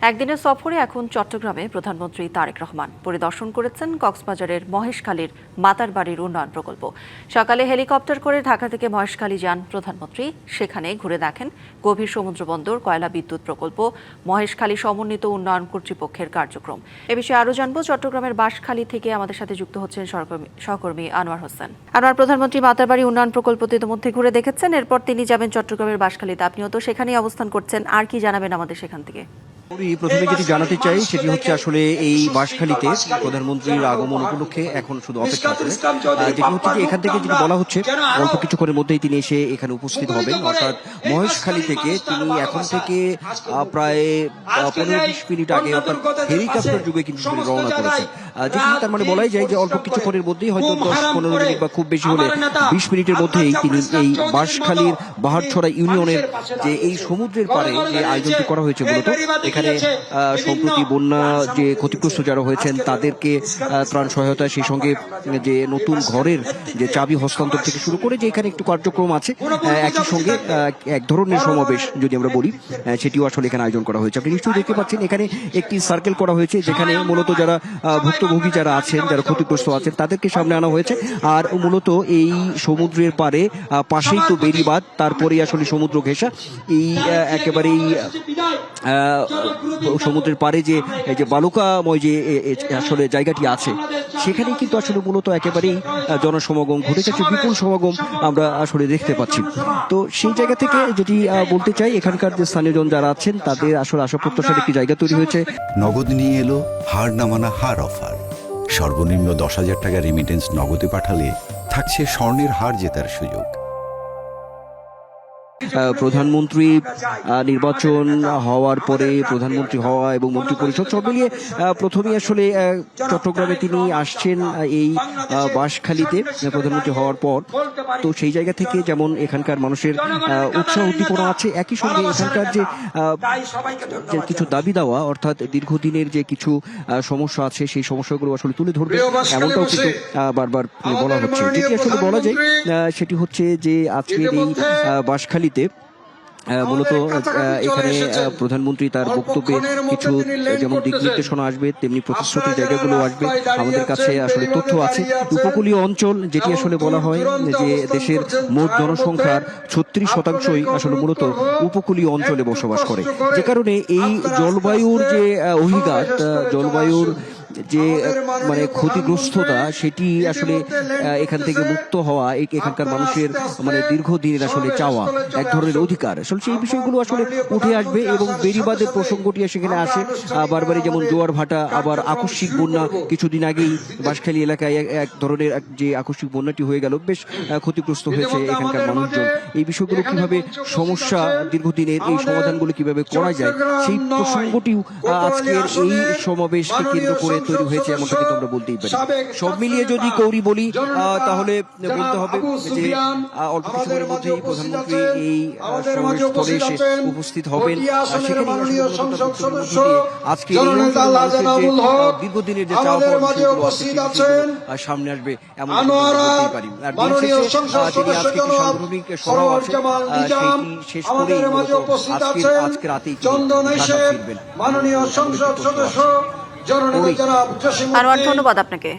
একদিনের সফরে এখন চট্টগ্রামে প্রধানমন্ত্রী তারেক রহমান পরিদর্শন করেছেন কক্সবাজারের মহেশখালীর মাতারবাড়ির উন্নয়ন প্রকল্প। সকালে হেলিকপ্টার করে ঢাকা থেকে মহেশখালী যান প্রধানমন্ত্রী। সেখানে ঘুরে দেখেন গভীর সমুদ্র বন্দর, কয়লা বিদ্যুৎ প্রকল্প, মহেশখালী সমন্বিত উন্নয়ন কর্তৃপক্ষের কার্যক্রম। এ বিষয়ে আরও জানবো। চট্টগ্রামের বাঁশখালী থেকে আমাদের সাথে যুক্ত হচ্ছেন সহকর্মী আনোয়ার হোসেন। আনোয়ার, প্রধানমন্ত্রী মাতারবাড়ি উন্নয়ন প্রকল্পতে ইতিমধ্যে ঘুরে দেখেছেন, এরপর তিনি যাবেন চট্টগ্রামের বাঁশখালীতে। আপনিও তো সেখানেই অবস্থান করছেন, আর কি জানাবেন আমাদের সেখান থেকে? প্রথমে যেটি জানাতে চাই সেটি হচ্ছে আসলে এই বাঁশখালীতে প্রধানমন্ত্রীর আগমন উপলক্ষে এখন শুধু অপেক্ষা করে, যেটি হচ্ছে যে এখান থেকে যেটি বলা হচ্ছে অল্প কিছুক্ষণের মধ্যেই তিনি এসে এখানে উপস্থিত হবেন। অর্থাৎ মহেশখালী থেকে তিনি এখন থেকে প্রায় 15-20 মিনিট আগে অর্থাৎ হেলিকপ্টার যুগে কিন্তু তিনি রওনা করেছেন, যেটি তার মানে বলাই যায় যে অল্প কিছুক্ষণের মধ্যেই হয়তো 10-15 মিনিট বা খুব বেশি হলে 20 মিনিটের মধ্যেই তিনি এই বাঁশখালীর বাহারছড়া ইউনিয়নের যে এই সমুদ্রের পাড়ে যে আয়োজনটি করা হয়েছে, মূলত এখানে সম্প্রতি বন্যা যে ক্ষতিগ্রস্ত যারা হয়েছেন তাদেরকে ত্রাণ সহায়তা, সেই সঙ্গে যে নতুন ঘরের যে চাবি হস্তান্তর থেকে শুরু করে যে এখানে একটু কার্যক্রম আছে, একই সঙ্গে এক ধরনের সমাবেশ যদি আমরা বলি সেটিও আসলে এখানে আয়োজন করা হয়েছে। আপনি নিশ্চয়ই দেখতে পাচ্ছেন এখানে একটি সার্কেল করা হয়েছে, যেখানে মূলত যারা ভুক্তভোগী যারা আছেন, যারা ক্ষতিগ্রস্ত আছেন তাদেরকে সামনে আনা হয়েছে। আর মূলত এই সমুদ্রের পাড়ে পাশেই তো বেড়িবাঁধ, তারপরে আসলে সমুদ্র ঘেঁষা এই একেবারেই সমুদ্রের পাড়ে যে বালুকাময় যে আসলে জায়গাটি আছে, সেখানেই কিন্তু আসলে মূলত একেবারেই জনসমাগম ঘটে যাচ্ছে, বিপুল সমাগম আমরা আসলে দেখতে পাচ্ছি। তো সেই জায়গা থেকে যেটি বলতে চাই, এখানকার যে স্থানীয়জন যারা আছেন তাদের আসলে আশা প্রত্যাশার একটি জায়গা তৈরি হয়েছে। নগদ নিয়ে এলো হার নামানা হার অফার। সর্বনিম্ন 10,000 টাকা রেমিটেন্স নগদে পাঠালে থাকছে স্বর্ণের হার জেতার সুযোগ। প্রধানমন্ত্রী নির্বাচন হওয়ার পরে প্রধানমন্ত্রী হওয়া এবং মন্ত্রিপরিষদ সব মিলিয়ে প্রথমেই আসলে চট্টগ্রামে তিনি আসছেন এই বাঁশখালীতে প্রধানমন্ত্রী হওয়ার পর। তো সেই জায়গা থেকে যেমন এখানকার মানুষের উৎসাহ উদ্দীপনা আছে, একই সঙ্গে এখানকার যে কিছু দাবি দেওয়া, অর্থাৎ দীর্ঘদিনের যে কিছু সমস্যা আছে সেই সমস্যাগুলো আসলে তুলে ধরবে, এমনটাও কিন্তু বারবার বলা হচ্ছে। যেটি আসলে বলা যায় সেটি হচ্ছে যে আজকের এই বাঁশখালীতে মূলত এখানে প্রধানমন্ত্রী তার বক্তব্যে কিছু যেমন দিক নির্দেশনা আসবে, তেমনি প্রতিশ্রুতি জায়গাগুলো আসবে। আমাদের কাছে আসলে তথ্য আছে উপকূলীয় অঞ্চল, যেটি আসলে বলা হয় যে দেশের মোট জনসংখ্যার 36% আসলে মূলত উপকূলীয় অঞ্চলে বসবাস করে, যে কারণে এই জলবায়ুর যে অভিঘাত, জলবায়ুর যে মানে ক্ষতিগ্রস্ততা, সেটি আসলে এখান থেকে মুক্ত হওয়া এখানকার মানুষের মানে দীর্ঘদিনের আসলে চাওয়া, এক ধরনের অধিকার। আসলে সেই বিষয়গুলো আসলে উঠে আসবে এবং বেড়িবাঁধের প্রসঙ্গটি সেখানে আসে বারবারই, যেমন জোয়ার ভাটা, আবার আকস্মিক বন্যা। কিছুদিন আগেই বাঁশখালী এলাকায় এক ধরনের যে আকস্মিক বন্যাটি হয়ে গেল, বেশ ক্ষতিগ্রস্ত হয়েছে এখানকার মানুষজন। এই বিষয়গুলো কিভাবে সমস্যা দীর্ঘদিনের এই সমাধানগুলো কিভাবে করা যায়, সেই প্রসঙ্গটিও আজকের এই সমাবেশকে কেন্দ্র করে তৈরি হয়েছে, এমনটা কিন্তু আমরা বলতেই পারি। সব মিলিয়ে যদি কৌরি বলি তাহলে বলতে হবে যে অল্প কিছুদিনের মধ্যেই প্রধানমন্ত্রী এই সমাবেশস্থলে এসে উপস্থিত হবেন। সেখানে আজকে দীর্ঘদিনের যে চাওয়া সামনে আসবে, এমন বলতেই পারি। আর তিনি আজকে একটি সাংগঠনিক সভা আছে, সেটি শেষ করেই আজকে রাতেই ফিরবেন। আনোয়ার, ধন্যবাদ আপনাকে।